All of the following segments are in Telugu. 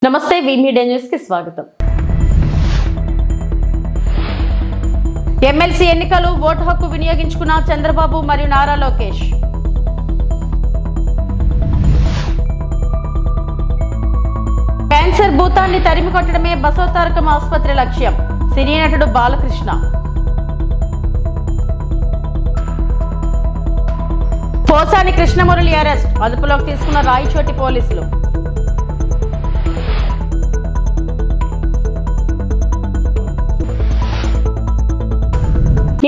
నమస్తే మీడియా న్యూస్ కి స్వాగతం. ఎమ్మెల్సీ ఎన్నికలు ఓటు హక్కు వినియోగించుకున్న చంద్రబాబు మరియు నారా లోకేష్. క్యాన్సర్ భూతాన్ని తరిమి కొట్టడమే బసవతారకం ఆసుపత్రి లక్ష్యం. సినీ నటుడు బాలకృష్ణ. పోసాని కృష్ణమురళి అరెస్ట్, అదుపులోకి తీసుకున్న రాయచోటి పోలీసులు.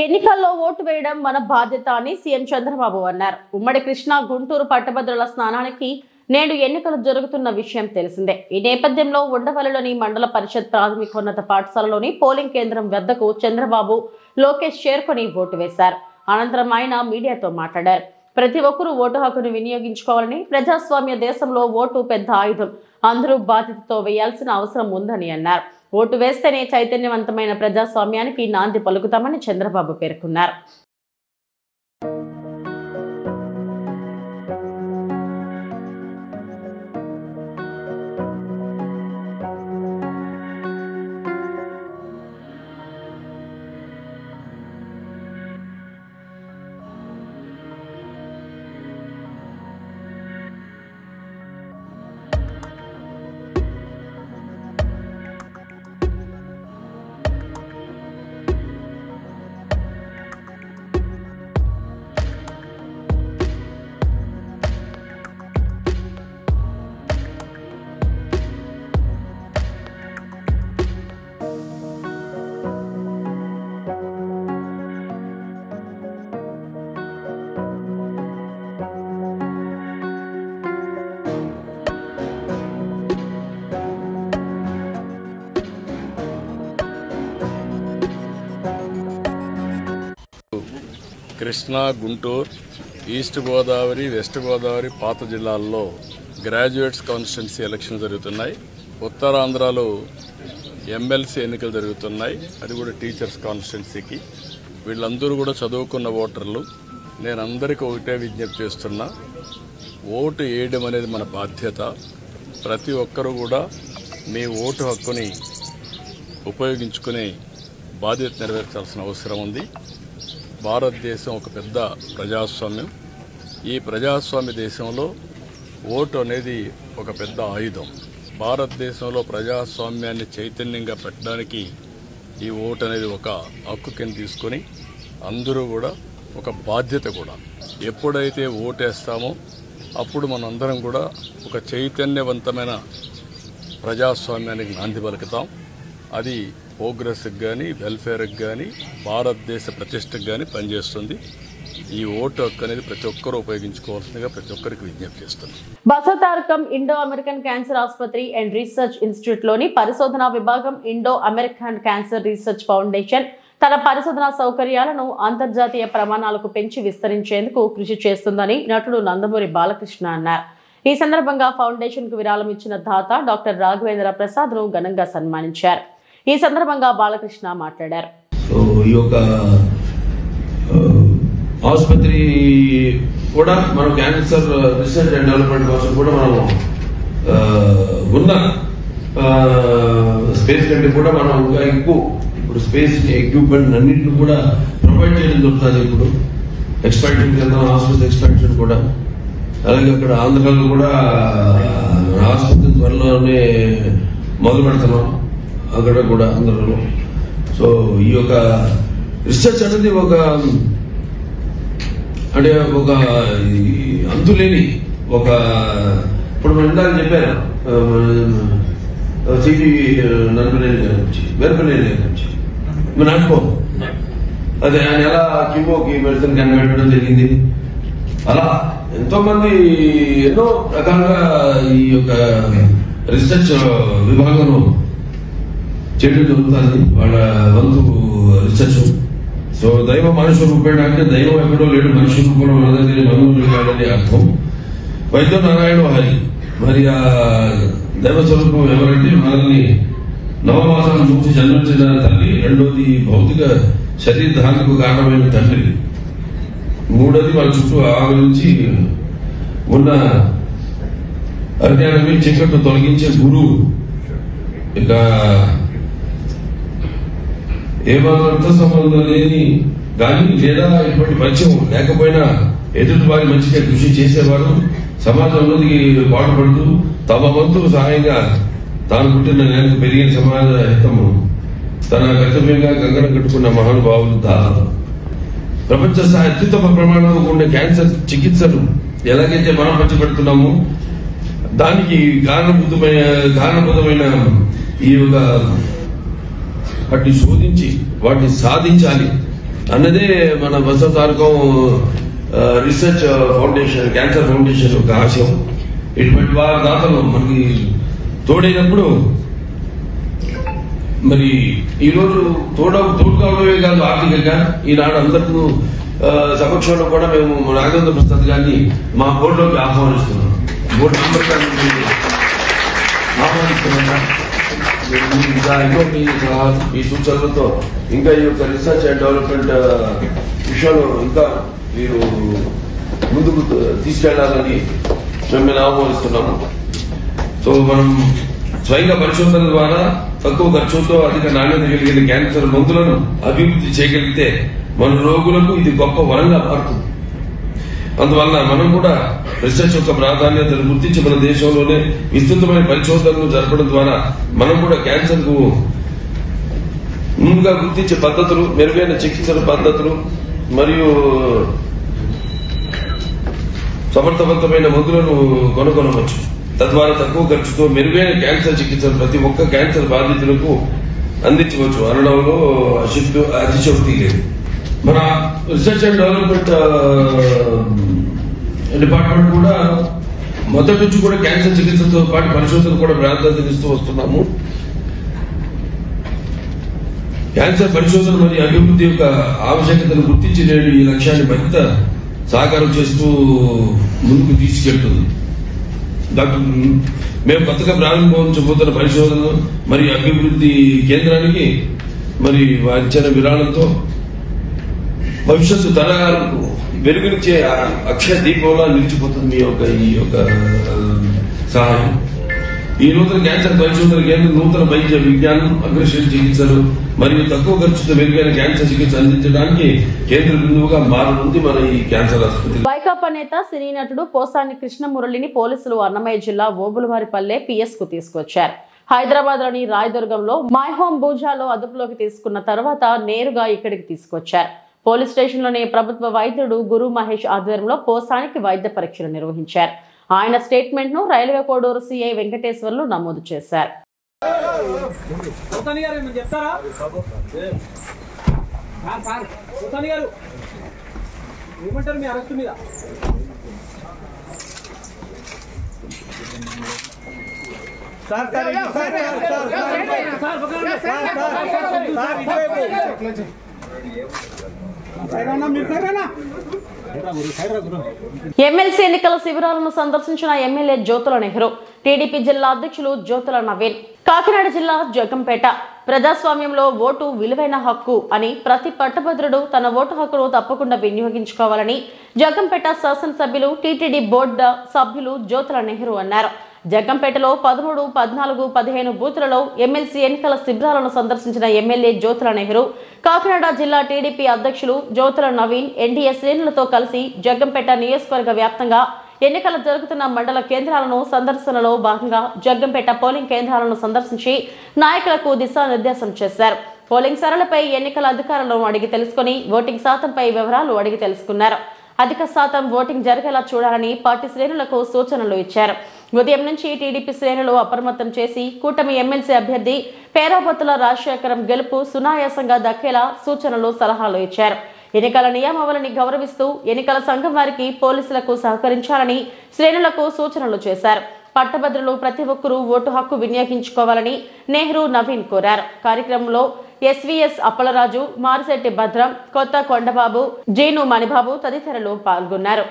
ఎన్నికల్లో ఓటు వేయడం మన బాధ్యత అని సీఎం చంద్రబాబు అన్నారు. ఉమ్మడి కృష్ణా గుంటూరు పట్టభద్రుల స్నానానికి నేడు ఎన్నికలు జరుగుతున్న విషయం తెలిసిందే. ఈ నేపథ్యంలో ఉండవల్లిలోని మండల పరిషత్ ప్రాథమికోన్నత పాఠశాలలోని పోలింగ్ కేంద్రం వద్దకు చంద్రబాబు, లోకేష్ చేరుకొని ఓటు వేశారు. అనంతరం ఆయన మీడియాతో మాట్లాడారు. ప్రతి ఒక్కరూ ఓటు హక్కును వినియోగించుకోవాలని, ప్రజాస్వామ్య దేశంలో ఓటు పెద్ద ఆయుధం, అందరూ బాధ్యతతో వేయాల్సిన అవసరం ఉందని అన్నారు. ఓటు వేస్తేనే చైతన్యవంతమైన ప్రజాస్వామ్యానికి నాంది పలుకుతామని చంద్రబాబు పేర్కొన్నారు. కృష్ణా, గుంటూరు, ఈస్ట్ గోదావరి, వెస్ట్ గోదావరి పాత జిల్లాల్లో గ్రాడ్యుయేట్స్ కాన్స్టిట్యున్సీ ఎలక్షన్ జరుగుతున్నాయి. ఉత్తరాంధ్రలో ఎమ్మెల్సీ ఎన్నికలు జరుగుతున్నాయి, అది కూడా టీచర్స్ కాన్స్టిట్యున్సీకి. వీళ్ళందరూ కూడా చదువుకున్న ఓటర్లు. నేను అందరికీ ఒకటే విజ్ఞప్తి చేస్తున్నా, ఓటు వేయడం అనేది మన బాధ్యత. ప్రతి ఒక్కరూ కూడా మీ ఓటు హక్కుని ఉపయోగించుకునే బాధ్యత నెరవేర్చాల్సిన అవసరం ఉంది. భారతదేశం ఒక పెద్ద ప్రజాస్వామ్యం. ఈ ప్రజాస్వామ్య దేశంలో ఓటు అనేది ఒక పెద్ద ఆయుధం. భారతదేశంలో ప్రజాస్వామ్యాన్ని చైతన్యంగా పెట్టడానికి ఈ ఓటు అనేది ఒక హక్కు కింద తీసుకొని అందరూ కూడా ఒక బాధ్యత కూడా. ఎప్పుడైతే ఓటేస్తామో అప్పుడు మనందరం కూడా ఒక చైతన్యవంతమైన ప్రజాస్వామ్యానికి నాంది పలుకుతాం. అది ప్రోగ్రెస్కి కానీ, వెల్ఫేర్కి కానీ, భారతదేశ ప్రతిష్టకు కానీ పనిచేస్తుంది. ఈ ఓటు హక్కు అనేది ప్రతి ఒక్కరూ ఉపయోగించుకోవాల్సిందిగా ప్రతి ఒక్కరికి విజ్ఞప్తి చేస్తున్నాం. బసవతారకం ఇండో అమెరికన్ క్యాన్సర్ ఆసుపత్రి అండ్ రీసెర్చ్ ఇన్స్టిట్యూట్ లోని పరిశోధనా విభాగం Indo American cancer research foundation తన పరిశోధనా సౌకర్యాలను అంతర్జాతీయ ప్రమాణాలకు పెంచి విస్తరించేందుకు కృషి చేస్తుందని నటుడు నందమూరి బాలకృష్ణ అన్నారు. ఈ సందర్భంగా ఫౌండేషన్ కు విరాళం ఇచ్చిన దాత డాక్టర్ రాఘవేంద్ర ప్రసాద్ ను ఘనంగా సన్మానించారు. ఈ సందర్భంగా బాలకృష్ణ మాట్లాడారు. ఈ యొక్క ఆసుపత్రి కూడా మనం క్యాన్సర్ రీసెర్చ్ అండ్ డెవలప్మెంట్ కోసం కూడా మనం ఉన్న స్పేస్ కంటే కూడా మనం ఇంకా ఎక్కువ ఇప్పుడు స్పేస్ ఎక్విప్మెంట్ అన్నింటిని కూడా ప్రొవైడ్ చేయడం జరుగుతుంది. ఇప్పుడు ఎక్స్పాన్షన్ కింద ఆసుపత్రి ఎక్స్పాన్షన్ కూడా, అలాగే అక్కడ ఆంధ్రాలో కూడా ఆసుపత్రి త్వరలోనే మొదలు పెడుతున్నాం అక్కడ కూడా ఆంధ్రలో. సో ఈ యొక్క రీసెర్చ్ అనేది ఒక అంటే ఒక అంతులేని ఒక ఇప్పుడు మనం ఇందాక చెప్పారు సిటీ నర్మలేని గారి నుంచి, వెరపలేని గారి నుంచి మనం అనుకో అదే ఆయన ఎలా కిమోకి మెడిసిన్ కనిపెట్టడం జరిగింది. అలా ఎంతో మంది ఎన్నో రకాలుగా ఈ యొక్క రీసెర్చ్ విభాగంలో చేయడం జరుగుతుంది, వాళ్ళ వంతు రీసెర్చ్. సో దైవ మనుషు రూపేణ అంటే దైవం ఎక్కడో లేడు, మనిషి రూపంలో మనదని మనోహుడు కాడని అర్థం. వైద్య నారాయణ హరి, మరి ఆ దైవ స్వరూపం ఎవరంటే మనల్ని నవమాసాలు చూసి జన్మించిన తల్లి, రెండోది భౌతిక శరీర ధారణకు కారణమైన తండ్రి, మూడోది మన చుట్టూ ఆవరించి ఉన్న అజ్ఞానమే చీకట్లు తొలగించే గురువు, ఇక ఏమాత్రం సంబంధం లేని కానీ లేదా ఇటువంటి పరిచయం లేకపోయినా ఎదుటి వారి మంచిగా కృషి చేసేవారు సమాజం ఉన్నతికి పాటుపడుతూ తమ వంతు సహాయంగా తాను పుట్టిన నేలకు పెరిగిన సమాజ హితము తన కర్తవ్యంగా గంగన కట్టుకున్న మహానుభావులు దాదాపు ప్రపంచ స్థాయి అత్యుత్తమ ప్రమాణంలో ఉండే క్యాన్సర్ చికిత్సలు ఎలాగైతే మనం పంచిపెడుతున్నామో దానికి కారణభూతమైన ఈ యొక్క వాటిని శోధించి వాటిని సాధించాలి అన్నదే మన Basavatarakam research foundation cancer foundation యొక్క ఆశయం. ఇటువంటి వారి దాతలు మనకి తోడైనప్పుడు మరి ఈరోజు తోడు కావడమే కాదు ఆర్థికంగా ఈనాడు అందరికీ సమక్షంలో కూడా మేము నాగేంద్ర ప్రసాద్ గారిని మా బోర్డులోకి ఆహ్వానిస్తున్నాం. బోర్డు మెంబర్ గారిని ఆహ్వానిస్తున్నాం. ఇంకా మీ సూచనలతో ఇంకా ఈ యొక్క రీసెర్చ్ అండ్ డెవలప్మెంట్ విషయంలో ఇంకా మీరు ముందుకు తీసుకెళ్లాలని మిమ్మల్ని ఆహ్వానిస్తున్నాము. సో మనం స్వయంగా పరిశోధన ద్వారా తక్కువ ఖర్చుతో అధిక నాణ్యత కలిగిన క్యాన్సర్ మందులను అభివృద్ధి చేయగలిగితే మన రోగులకు ఇది గొప్ప వరంగా మారుతుంది. అందువల్ల మనం కూడా రీసెర్చ్ యొక్క ప్రాధాన్యతను గుర్తించి మన దేశంలోనే విస్తృతమైన పరిశోధనలు జరపడం ద్వారా మనం కూడా క్యాన్సర్ కు ముందుగా గుర్తించే పద్ధతులు, మెరుగైన చికిత్సల పద్ధతులు మరియు సమర్థవంతమైన మందులను కొనుగొనవచ్చు. తద్వారా తక్కువ ఖర్చుతో మెరుగైన క్యాన్సర్ చికిత్సలు ప్రతి ఒక్క క్యాన్సర్ బాధితులకు అందించవచ్చు అనడంలో అతిశయోక్తి లేదు. మన రీసెర్చ్ అండ్ డెవలప్మెంట్ డిపార్ట్మెంట్ కూడా మొదటి నుంచి కూడా క్యాన్సర్ చికిత్సతో పాటు పరిశోధన కూడా ప్రాధాన్యతనిస్తూ వస్తున్నాము. క్యాన్సర్ పరిశోధన మరియు అభివృద్ధి యొక్క ఆవశ్యకతను గుర్తించి నేడు ఈ లక్ష్యాన్ని మరింత సాకారం చేస్తూ ముందుకు తీసుకెళ్తుంది. డాక్టర్ మేము కొత్తగా ప్రారంభించబోతున్న పరిశోధన మరియు అభివృద్ధి కేంద్రానికి మరి వారిచ్చిన విరాళంతో భవిష్యత్తు తరాలకు వెలుగునిచ్చే అక్షయ దీపంలా నిలిచిపోతుంది మీ యొక్క ఈ యొక్క సహాయం. ఈ నూతన క్యాన్సర్ పరిశోధన కేంద్రం నూతన వైద్య విజ్ఞానం, అగ్రశ్రేణి చికిత్సలు మరియు తక్కువ ఖర్చుతో మెరుగైన క్యాన్సర్ చికిత్స అందించడానికి కేంద్ర బిందువుగా మారనుంది మన ఈ క్యాన్సర్ ఆసుపత్రి. వైకాపా నేత సినీ నటుడు పోసాని కృష్ణమురళిని పోలీసులు అన్నమయ్య జిల్లా ఓబులవారిపల్లె పిఎస్ కు తీసుకొచ్చారు. హైదరాబాద్ లోని రాయదుర్గంలో మై హోమ్ బూజాలో అదుపులోకి తీసుకున్న తర్వాత నేరుగా ఇక్కడికి తీసుకొచ్చారు. పోలీస్ స్టేషన్లోని ప్రభుత్వ వైద్యుడు గురు మహేష్ ఆధ్వర్యంలో పోసానికి వైద్య పరీక్షలు నిర్వహించారు. ఆయన స్టేట్మెంట్ ను రైల్వే కోడూరు సిఐ వెంకటేశ్వర్లు నమోదు చేశారు. ఎమ్మెల్సీ ఎన్నికల శిబిరాలను సందర్శించిన ఎమ్మెల్యే జ్యోతుల నెహ్రూ, టీడీపీ జిల్లా అధ్యక్షులు జ్యోతుల నవీన్. కాకినాడ జిల్లా జగంపేట ప్రజాస్వామ్యంలో ఓటు విలువైన హక్కు అని ప్రతి పట్టభద్రుడు తన ఓటు హక్కును తప్పకుండా వినియోగించుకోవాలని జగంపేట శాసనసభ్యులు టీటీడీ బోర్డు సభ్యులు జ్యోతుల నెహ్రూ అన్నారు. జగంపేటలో 13, 14, 15 బూతులలో ఎమ్మెల్సీ ఎన్నికల శిబిరాలను సందర్శించిన ఎమ్మెల్యే జ్యోతుల నెహ్రూ కాకినాడ జిల్లా టీడీపీ అధ్యక్షులు జ్యోతుల నవీన్ ఎన్డీఏ శ్రేణులతో కలిసి జగంపేట నియోజకవర్గ వ్యాప్తంగా ఎన్నికలు జరుగుతున్న మండల కేంద్రాలను సందర్శనలో భాగంగా జగంపేట పోలింగ్ కేంద్రాలను సందర్శించి నాయకులకు దిశానిర్దేశం చేశారు. పోలింగ్ సరళిపై ఎన్నికల అధికారులను అడిగి తెలుసుకుని ఓటింగ్ శాతంపై వివరాలు అడిగి తెలుసుకున్నారు. అధిక శాతం ఓటింగ్ జరిగేలా చూడాలని పార్టీ శ్రేణులకు సూచనలు ఇచ్చారు. ఉదయం నుంచి టీడీపీ శ్రేణులు అప్రమత్తం చేసి కూటమి ఎమ్మెల్సీ అభ్యర్థి పేరాబత్తుల రాజశేఖరం గెలుపు సునాయాసంగా దక్కేలా సూచనలు, సలహాలు ఇచ్చారు. ఎన్నికల నియమావళిని గౌరవిస్తూ ఎన్నికల సంఘం వారికి పోలీసులకు సహకరించాలని శ్రేణులకు సూచనలు చేశారు. పట్టభద్రులు ప్రతి ఒక్కరూ ఓటు హక్కు వినియోగించుకోవాలని నెహ్రూ, నవీన్ కోరారు. కార్యక్రమంలో ఎస్వీఎస్ అప్పలరాజు, మారిశెట్టి భద్రం, కొత్త కొండబాబు, జీను మణిబాబు తదితరులు పాల్గొన్నారు.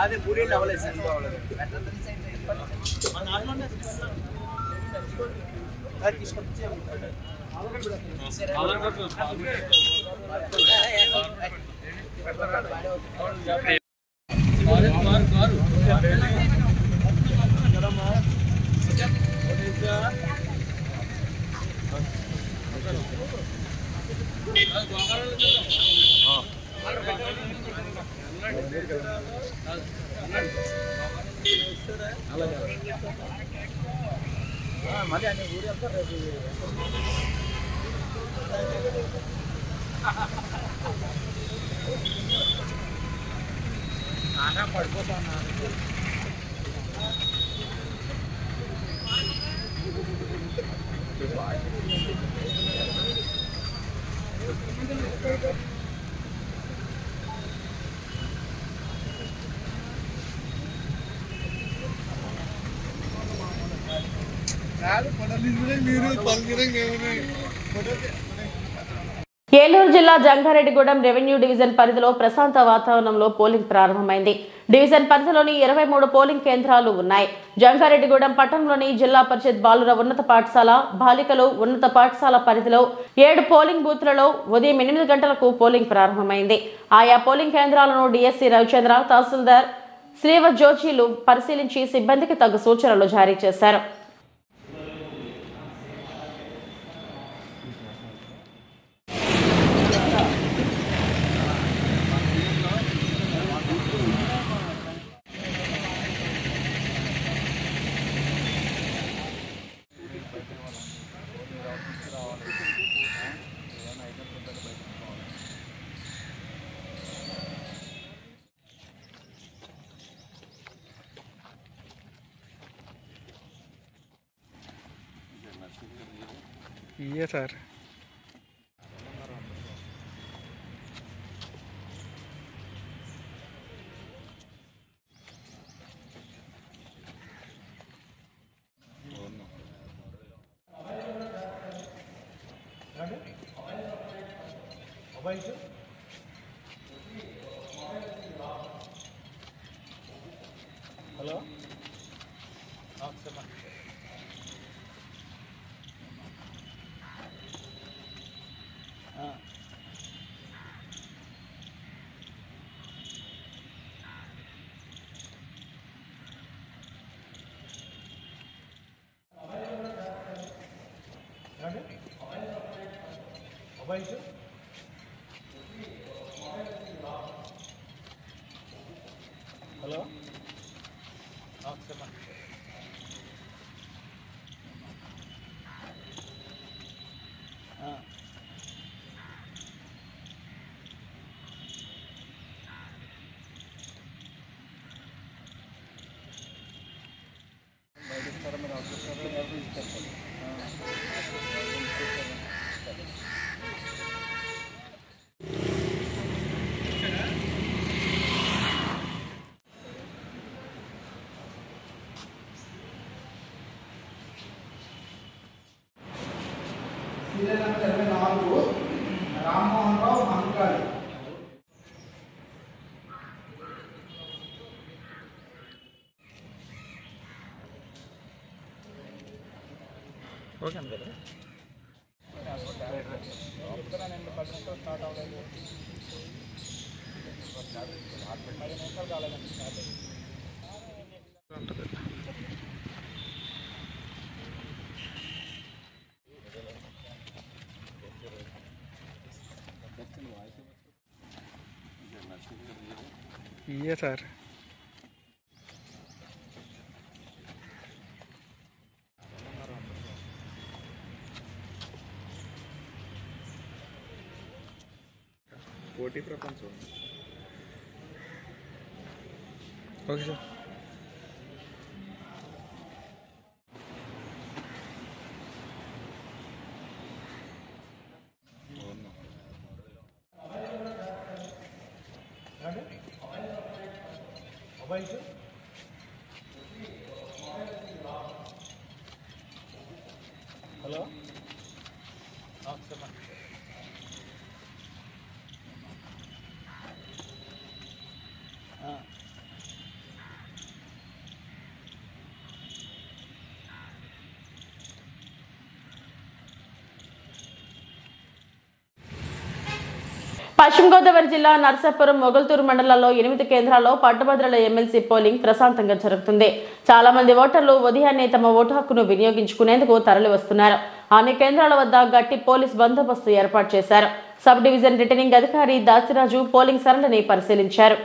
అదే మూడేళ్ళు అవ్వలేదు సార్. మళ్ళీ అన్ని ఊరు వెళ్తారు రేపు. పడిపోతా ఏలూరు జిల్లా జంగారెడ్డిగూడెం రెవెన్యూ డివిజన్ పరిధిలో ప్రశాంత వాతావరణంలో పోలింగ్ ప్రారంభమైంది. డివిజన్ పరిధిలోని 23 పోలింగ్ కేంద్రాలు ఉన్నాయి. జంగారెడ్డిగూడెం పట్టణంలోని జిల్లా పరిషత్ బాలుర ఉన్నత పాఠశాల, బాలికలు ఉన్నత పాఠశాల పరిధిలో 7 పోలింగ్ బూత్లలో ఉదయం 8 గంటలకు పోలింగ్ ప్రారంభమైంది. ఆయా పోలింగ్ కేంద్రాలను డిఎస్సీ రవిచంద్ర, తహసీల్దార్ శ్రీవజ్యోతిలు పరిశీలించి సిబ్బందికి తగు సూచనలు జారీ చేశారు. ये sir hello hello Rammohan Rao Mangali ఇయే సార్. పోటీ ప్రపంచం. Okay sir. హలో పశ్చిమ గోదావరి జిల్లా నర్సాపురం మొగల్తూరు మండలాల్లో 8 కేంద్రాల్లో పట్టభద్రుల ఎమ్మెల్సీ పోలింగ్ ప్రశాంతంగా జరుగుతుంది. చాలా మంది ఓటర్లు ఉదయాన్నే తమ ఓటు హక్కును వినియోగించుకునేందుకు తరలి వస్తున్నారు. అన్ని కేంద్రాల వద్ద గట్టి పోలీస్ బందోబస్తు ఏర్పాటు చేశారు. సబ్ డివిజన్ రిటర్నింగ్ అధికారి దాసిరాజు పోలింగ్ సరళిని పరిశీలించారు.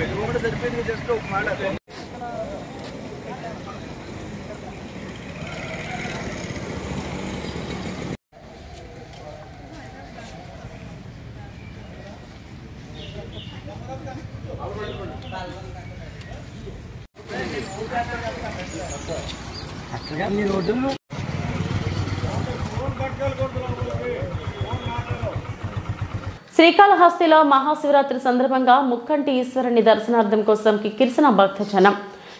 పెట్టుకోకుండా సరిపోయింది. జస్ట్ ఒక మాట అట్లా మీ రోడ్డు శ్రీకాళహస్తిలో మహాశివరాత్రి సందర్భంగా ముక్కంటి ఈశ్వరుని దర్శనార్థం కోసం కిక్కిరిసిన భక్తజనం.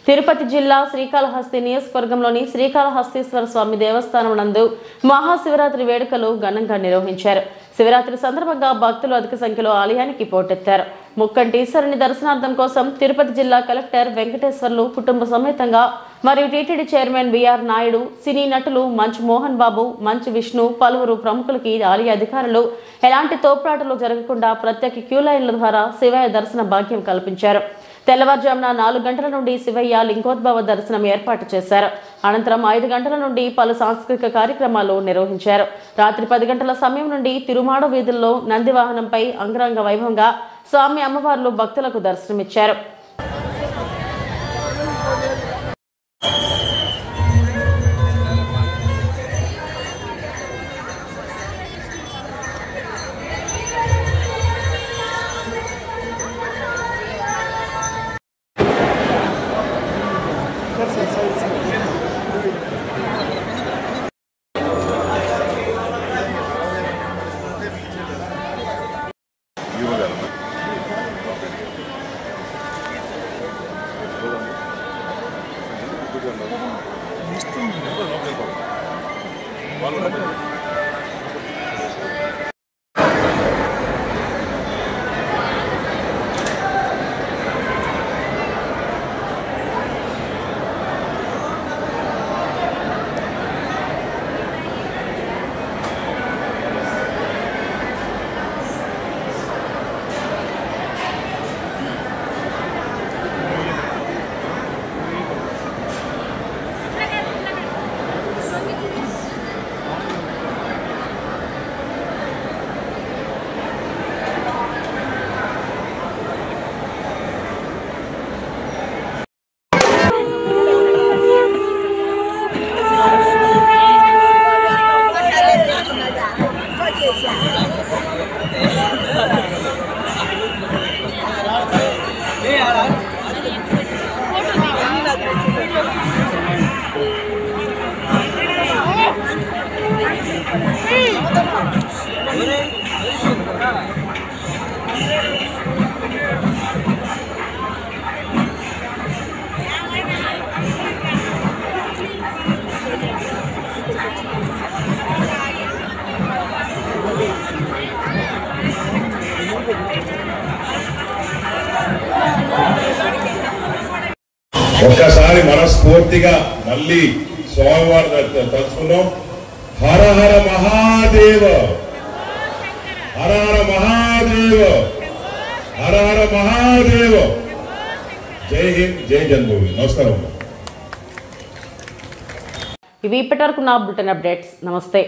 తిరుపతి జిల్లా శ్రీకాళహస్తి నియోజకవర్గంలోని శ్రీకాళహస్తీశ్వర స్వామి దేవస్థానం నందు మహాశివరాత్రి వేడుకలు ఘనంగా నిర్వహించారు. శివరాత్రి సందర్భంగా భక్తులు అధిక సంఖ్యలో ఆలయానికి పోటెత్తారు. ముక్కంటి ఈశ్వరుని దర్శనార్థం కోసం తిరుపతి జిల్లా కలెక్టర్ వెంకటేశ్వర్లు కుటుంబ సమేతంగా మరియు టీటీడీ చైర్మన్ బిఆర్ నాయుడు, సినీ నటులు మంచు మోహన్ బాబు, మంచు విష్ణు, పలువురు ప్రముఖులకి ఆలయ అధికారులు ఎలాంటి తోపులాటలు జరగకుండా ప్రత్యేక క్యూ లైన్ల ద్వారా శివయ్య దర్శన భాగ్యం కల్పించారు. తెల్లవారుజామున 4 గంటల నుండి శివయ్య లింగోద్భవ దర్శనం ఏర్పాటు చేశారు. అనంతరం 5 గంటల నుండి పలు సాంస్కృతిక కార్యక్రమాలు నిర్వహించారు. రాత్రి 10 గంటల సమయం నుండి తిరుమాడ వీధుల్లో నందివాహనంపై అంగరంగ వైభవంగా స్వామి అమ్మవార్లు భక్తులకు దర్శనమిచ్చారు. ఒక్కసారి మనస్ఫూర్తిగా మళ్ళీ స్వామివారి తలుచుకున్నాం. హర హర మహాదేవ, హర హర మహాదేవ, హర హర మహాదేవ. జై హింద్, జై జన్మభూమి. నమస్కారం. ఇవి ఇప్పటివరకు నా బులెటిన్ అప్డేట్స్. నమస్తే.